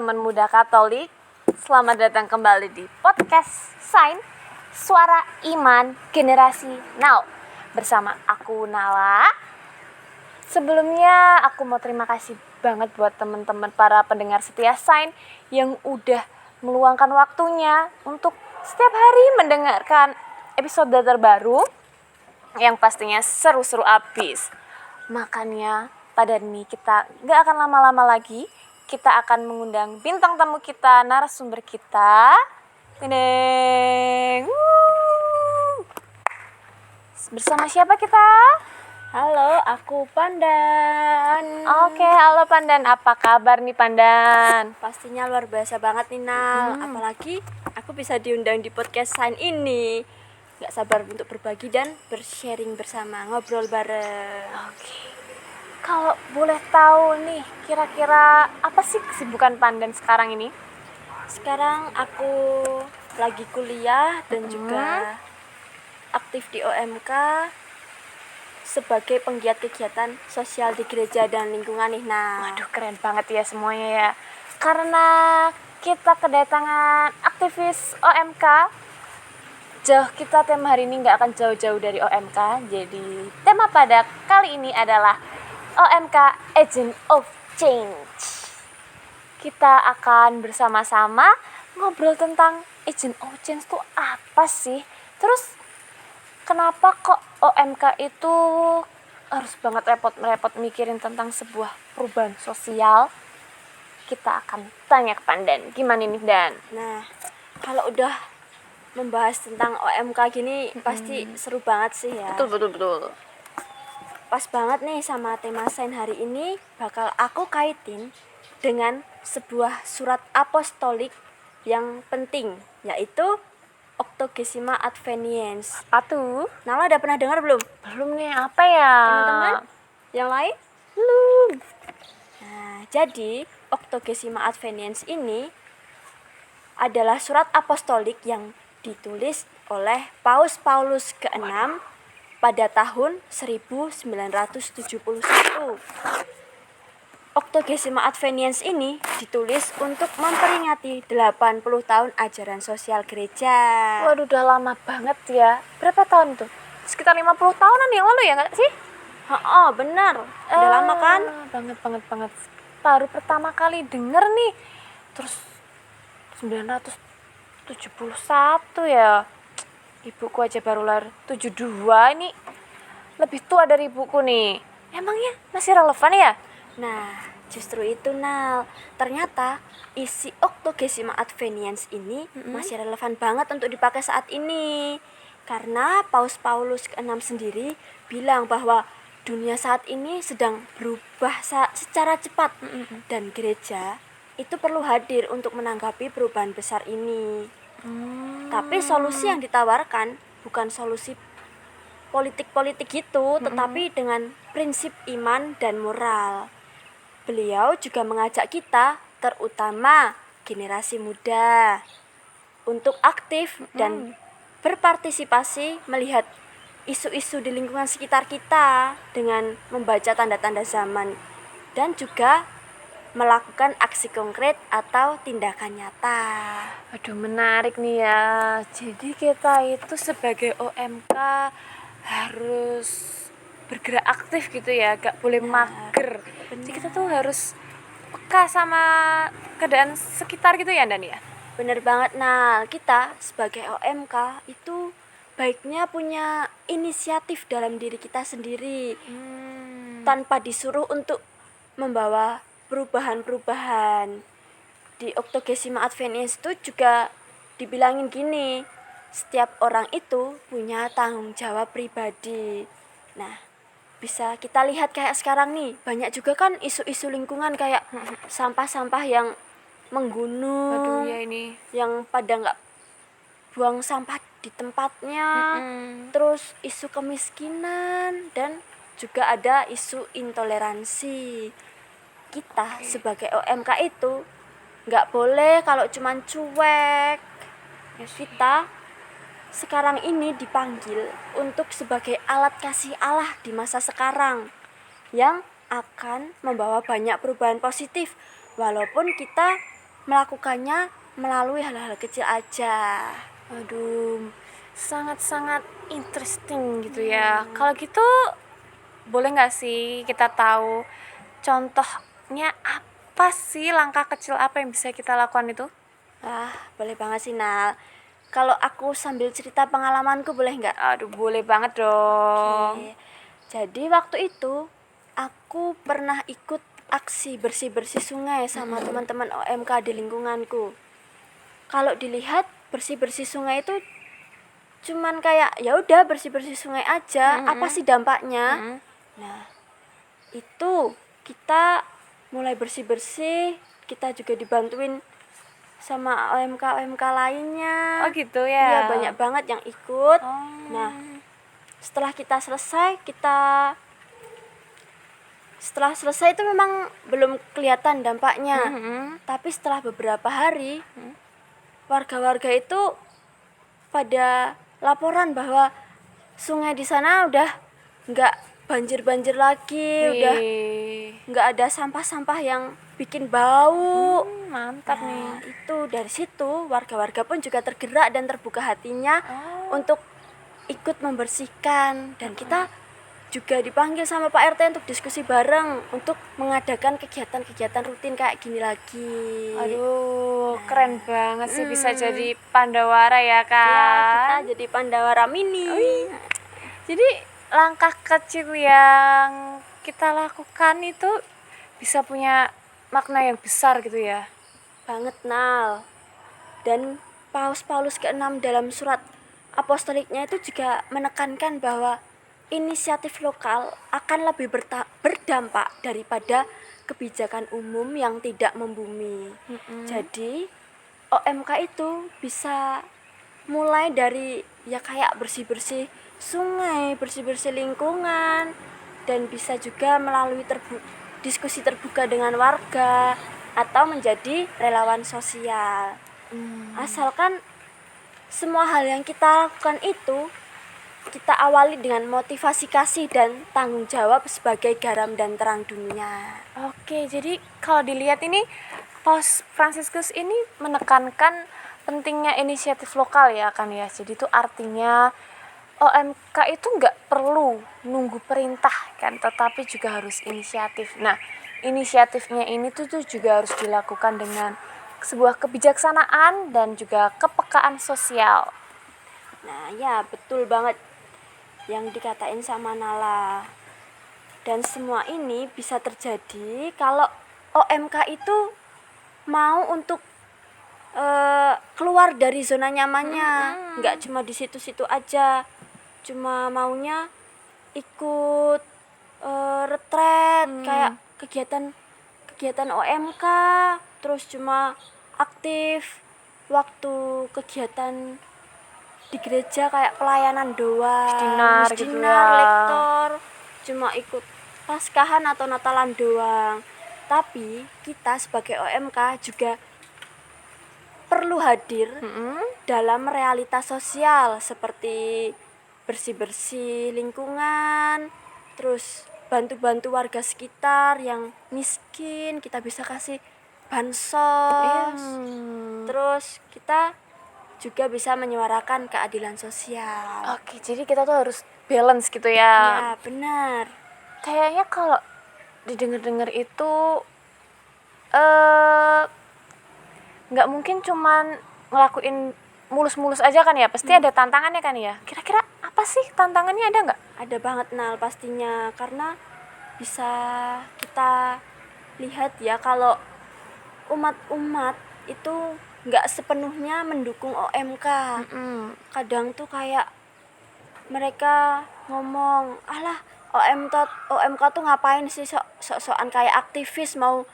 teman-teman muda Katolik. Selamat datang kembali di podcast Sign Suara Iman Generasi Now bersama aku Nala. Sebelumnya aku mau terima kasih banget buat teman-teman para pendengar setia Sign yang udah meluangkan waktunya untuk setiap hari mendengarkan episode terbaru yang pastinya seru-seru abis. Makanya pada ini kita gak akan lama-lama lagi. Kita akan mengundang bintang tamu kita, narasumber kita. Tadang. Bersama siapa kita? Halo, aku Pandan. Oke, halo Pandan. Apa kabar nih Pandan? Pastinya luar biasa banget nih Nal. Apalagi aku bisa diundang di podcast Sign ini. Gak sabar untuk berbagi dan bersharing bersama, ngobrol bareng. Oke. Kalau boleh tahu nih, kira-kira apa sih kesibukan Pandan sekarang ini? Sekarang aku lagi kuliah dan juga aktif di OMK sebagai penggiat kegiatan sosial di gereja dan lingkungan nih Nal. Waduh, keren banget ya semuanya ya. Karena kita kedatangan aktivis OMK, kita tema hari ini nggak akan jauh-jauh dari OMK. Jadi tema pada kali ini adalah OMK Agent of Change. Kita akan bersama-sama ngobrol tentang Agent of Change itu apa sih? Terus kenapa kok OMK itu harus banget repot-repot mikirin tentang sebuah perubahan sosial? Kita akan tanya ke Pandan. Gimana nih Dan? Nah, kalau udah membahas tentang OMK gini pasti seru banget sih ya. Betul. Pas banget nih sama tema Sign hari ini bakal aku kaitin dengan sebuah surat apostolik yang penting, yaitu Octogesima Adveniens. Apa tuh? Nala udah pernah dengar belum? Belum nih, apa ya? Teman-teman yang lain? Belum. Nah, jadi Octogesima Adveniens ini adalah surat apostolik yang ditulis oleh Paus Paulus ke-6 pada tahun 1971. Octogesima Adveniens ini ditulis untuk memperingati 80 tahun ajaran sosial gereja. Waduh, udah lama banget ya. Berapa tahun tuh? Sekitar 50 tahunan yang lalu ya nggak sih? Oh, benar. Udah lama kan? Banget. Baru pertama kali denger nih. Terus 971 ya. Ibuku aja baru lahir 72, ini lebih tua dari ibuku nih. Emangnya masih relevan ya? Nah, justru itu Nal. Ternyata isi Octogesima Adveniens ini masih relevan banget untuk dipakai saat ini. Karena Paus Paulus ke-6 sendiri bilang bahwa dunia saat ini sedang berubah secara cepat dan gereja itu perlu hadir untuk menanggapi perubahan besar ini. Tapi solusi yang ditawarkan bukan solusi politik-politik gitu, tetapi dengan prinsip iman dan moral. Beliau juga mengajak kita, terutama generasi muda, untuk aktif dan berpartisipasi melihat isu-isu di lingkungan sekitar kita dengan membaca tanda-tanda zaman dan juga melakukan aksi konkret atau tindakan nyata. Aduh, menarik nih ya. Jadi kita itu sebagai OMK harus bergerak aktif gitu ya, gak boleh mager. Jadi kita tuh harus peka sama keadaan sekitar gitu ya Dan ya. Bener banget. Nah, kita sebagai OMK itu baiknya punya inisiatif dalam diri kita sendiri tanpa disuruh untuk membawa perubahan-perubahan. Di Octogesima Adveniens itu juga dibilangin gini, setiap orang itu punya tanggung jawab pribadi. Nah, bisa kita lihat kayak sekarang nih, banyak juga kan isu-isu lingkungan kayak sampah-sampah yang menggunung. Waduh ya ini. Yang pada nggak buang sampah di tempatnya. Terus isu kemiskinan dan juga ada isu intoleransi. Kita sebagai OMK itu nggak boleh kalau cuman cuek. Kita sekarang ini dipanggil untuk sebagai alat kasih Allah di masa sekarang yang akan membawa banyak perubahan positif walaupun kita melakukannya melalui hal-hal kecil aja. Aduh, sangat-sangat interesting gitu ya. Kalau gitu boleh nggak sih kita tahu contohnya apa sih, langkah kecil apa yang bisa kita lakukan itu? Boleh banget sih, Nal. Kalau aku sambil cerita pengalamanku boleh nggak? Aduh, boleh banget dong. Oke. Jadi waktu itu aku pernah ikut aksi bersih-bersih sungai sama teman-teman OMK di lingkunganku. Kalau dilihat bersih-bersih sungai itu cuman kayak ya udah bersih-bersih sungai aja, apa sih dampaknya? Nah, itu kita mulai bersih-bersih, kita juga dibantuin sama OMK lainnya. Oh gitu Iya, ya. banyak banget yang ikut. Oh. Nah, setelah selesai itu memang belum kelihatan dampaknya. Tapi setelah beberapa hari, warga-warga itu pada laporan bahwa sungai di sana udah nggak banjir-banjir lagi, udah nggak ada sampah-sampah yang bikin bau. Mantap Nah, nih. itu dari situ warga-warga pun juga tergerak dan terbuka hatinya untuk ikut membersihkan, dan kita juga dipanggil sama Pak RT untuk diskusi bareng untuk mengadakan kegiatan-kegiatan rutin kayak gini lagi. Aduh, keren banget sih bisa jadi Pandawara ya Ya, kita kan? jadi Pandawara mini. Jadi langkah kecil yang kita lakukan itu bisa punya makna yang besar gitu ya. Banget, Nal. Dan Paus Paulus ke-6 dalam surat apostoliknya itu juga menekankan bahwa inisiatif lokal akan lebih berdampak daripada kebijakan umum yang tidak membumi. Jadi OMK itu bisa mulai dari ya kayak bersih-bersih sungai, bersih-bersih lingkungan, dan bisa juga melalui diskusi terbuka dengan warga atau menjadi relawan sosial. Asalkan semua hal yang kita lakukan itu kita awali dengan motivasi kasih dan tanggung jawab sebagai garam dan terang dunia. Oke, jadi kalau dilihat ini Paus Fransiskus ini menekankan pentingnya inisiatif lokal ya kan ya. Jadi itu artinya OMK itu nggak perlu nunggu perintah kan, tetapi juga harus inisiatif. Nah, inisiatifnya ini tuh juga harus dilakukan dengan sebuah kebijaksanaan dan juga kepekaan sosial. Nah, ya betul banget yang dikatain sama Nala. Dan semua ini bisa terjadi kalau OMK itu mau untuk keluar dari zona nyamannya, nggak cuma di situ-situ aja, cuma maunya ikut retret kayak kegiatan OMK, terus cuma aktif waktu kegiatan di gereja kayak pelayanan doang, Misdinar gitu ya. lektor, cuma ikut paskahan atau natalan doang. Tapi kita sebagai OMK juga perlu hadir dalam realitas sosial seperti bersih-bersih lingkungan, terus bantu-bantu warga sekitar yang miskin, kita bisa kasih bansos. Terus kita juga bisa menyuarakan keadilan sosial. Oke, jadi kita tuh harus balance gitu ya. Ya, benar. Kayaknya kalau didengar-dengar itu nggak mungkin cuman ngelakuin mulus-mulus aja kan ya, pasti ada tantangannya kan ya. Kira-kira apa sih tantangannya, ada nggak? Ada banget, Nal, pastinya, karena bisa kita lihat ya kalau umat-umat itu nggak sepenuhnya mendukung OMK. Kadang tuh kayak mereka ngomong, alah OMK tuh ngapain sih sok-sokan kayak aktivis mau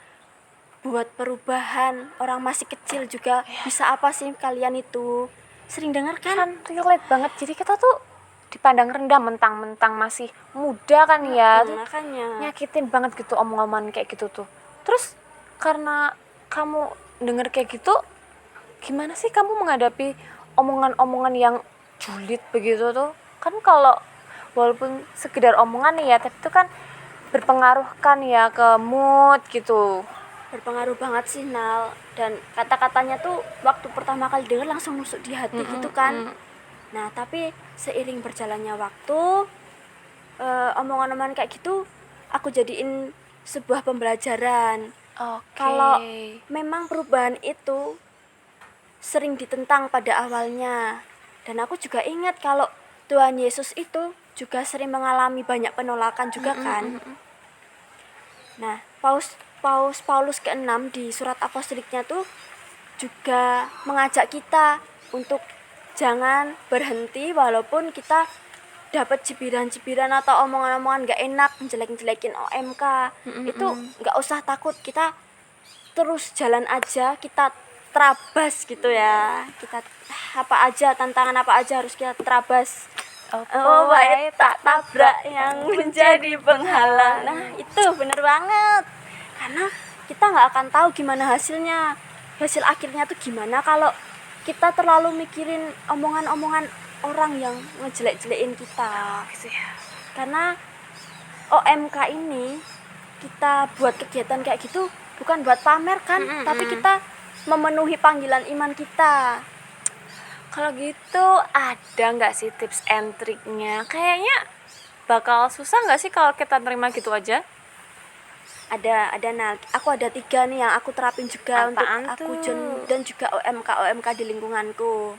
buat perubahan, orang masih kecil juga bisa apa sih kalian itu. Sering dengar kan? Relate banget, jadi kita tuh dipandang rendah mentang-mentang masih muda kan ya. Tuh Makanya nyakitin banget gitu omong-omongan kayak gitu tuh. Terus karena kamu denger kayak gitu, gimana sih kamu menghadapi omongan-omongan yang julid begitu tuh? Kan kalau walaupun sekedar omongan nih ya, tapi itu kan berpengaruh kan ya ke mood gitu. Berpengaruh banget sih Nal, dan kata-katanya tuh waktu pertama kali denger langsung nusuk di hati gitu kan. Nah tapi seiring berjalannya waktu, omongan-omongan kayak gitu aku jadiin sebuah pembelajaran Oke. kalau memang perubahan itu sering ditentang pada awalnya. Dan aku juga ingat kalau Tuhan Yesus itu juga sering mengalami banyak penolakan juga kan. Nah, Paus Paulus ke-6 di surat apostoliknya tuh juga mengajak kita untuk jangan berhenti walaupun kita dapat cibiran-cibiran atau omongan-omongan gak enak, menjelek-jelekin OMK. Itu gak usah takut, kita terus jalan aja, kita terabas gitu ya. Kita apa aja, tantangan apa aja harus kita terabas. Oh, baik tak tabrak yang menjadi penghalang. Nah, itu bener banget. Karena kita nggak akan tahu gimana hasilnya. Hasil akhirnya tuh gimana kalau kita terlalu mikirin omongan-omongan orang yang ngejelek-jelekin kita. Karena OMK ini kita buat kegiatan kayak gitu bukan buat pamer kan, tapi kita memenuhi panggilan iman kita. Kalau gitu ada nggak sih tips and triknya? Kayaknya bakal susah nggak sih kalau kita terima gitu aja? Ada nah, aku ada 3 nih yang aku terapin juga. Apaan untuk aku tuh? dan juga OMK di lingkunganku.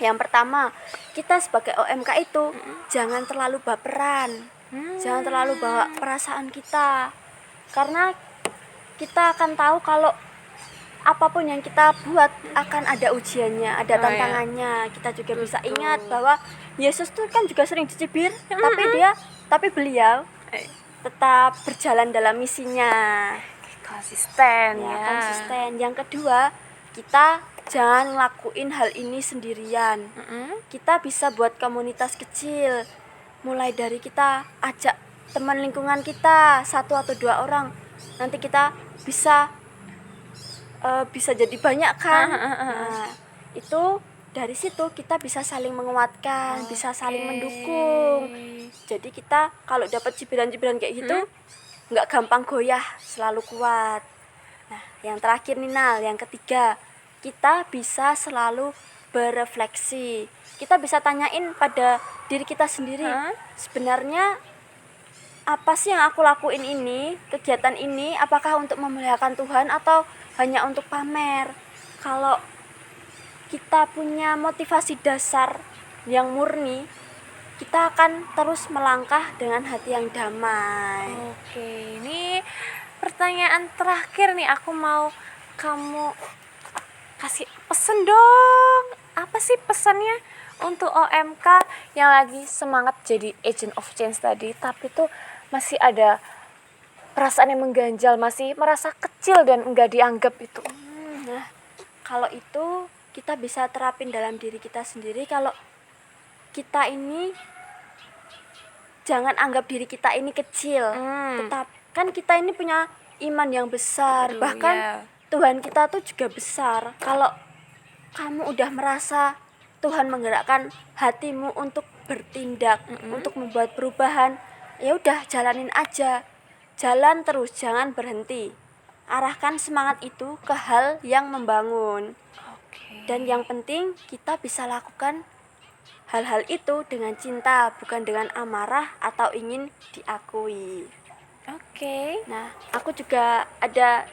Yang pertama, kita sebagai OMK itu jangan terlalu baperan, jangan terlalu bawa perasaan kita, karena kita akan tahu kalau apapun yang kita buat akan ada ujiannya, ada tantangannya. Kita juga bisa ingat bahwa Yesus tuh kan juga sering dicibir, tapi beliau tetap berjalan dalam misinya. Konsisten Ya, ya. konsisten. Yang kedua, kita jangan ngelakuin hal ini sendirian. Kita bisa buat komunitas kecil. Mulai dari kita ajak teman lingkungan kita 1 atau 2 orang. Nanti kita bisa jadi banyak kan. Nah, itu dari situ kita bisa saling menguatkan, bisa saling mendukung. Jadi kita kalau dapat cibiran-cibiran kayak gitu nggak gampang goyah, selalu kuat. Nah, yang terakhir nih Nal, yang ketiga, kita bisa selalu berefleksi. Kita bisa tanyain pada diri kita sendiri, sebenarnya apa sih yang aku lakuin ini, kegiatan ini, apakah untuk memuliakan Tuhan atau hanya untuk pamer? Kalau kita punya motivasi dasar yang murni, kita akan terus melangkah dengan hati yang damai. Oke, ini pertanyaan terakhir nih, aku mau kamu kasih pesen dong. Apa sih pesannya untuk OMK yang lagi semangat jadi agent of change tadi, tapi tuh masih ada perasaan yang mengganjal, masih merasa kecil dan enggak dianggap itu? Nah, kalau itu kita bisa terapin dalam diri kita sendiri. Kalau kita ini jangan anggap diri kita ini kecil, tetap kan kita ini punya iman yang besar. Bahkan Tuhan kita tuh juga besar. Kalau kamu udah merasa Tuhan menggerakkan hatimu untuk bertindak, untuk membuat perubahan, ya udah jalanin aja. Jalan terus, jangan berhenti. Arahkan semangat itu ke hal yang membangun. Dan yang penting kita bisa lakukan hal-hal itu dengan cinta, bukan dengan amarah atau ingin diakui. Nah, aku juga ada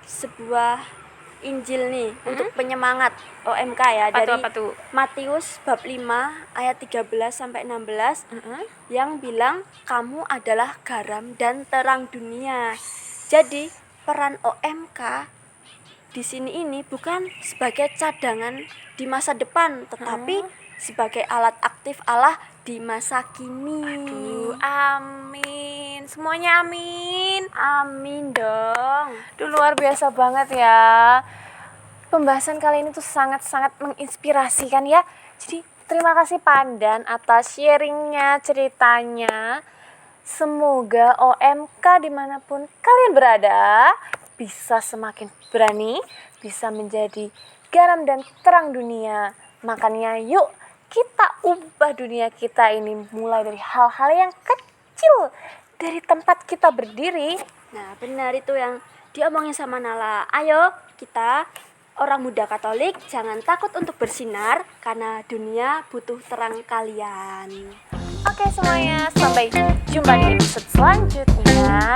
sebuah Injil nih untuk penyemangat OMK ya, dari Apa tuh? Matius bab 5 ayat 13 sampai 16 yang bilang kamu adalah garam dan terang dunia. Jadi peran OMK di sini ini bukan sebagai cadangan di masa depan, tetapi sebagai alat aktif Allah di masa kini. Amin. Semuanya amin. Amin dong. Luar biasa banget ya. Pembahasan kali ini tuh sangat-sangat menginspirasi kan ya. Jadi terima kasih Pandan atas sharingnya, ceritanya. Semoga OMK dimanapun kalian berada bisa semakin berani, bisa menjadi garam dan terang dunia. Makanya yuk kita ubah dunia kita ini mulai dari hal-hal yang kecil. dari tempat kita berdiri. Nah, benar itu yang diomongin sama Nala. Ayo, kita orang muda Katolik jangan takut untuk bersinar karena dunia butuh terang kalian. Oke semuanya, sampai jumpa di episode selanjutnya.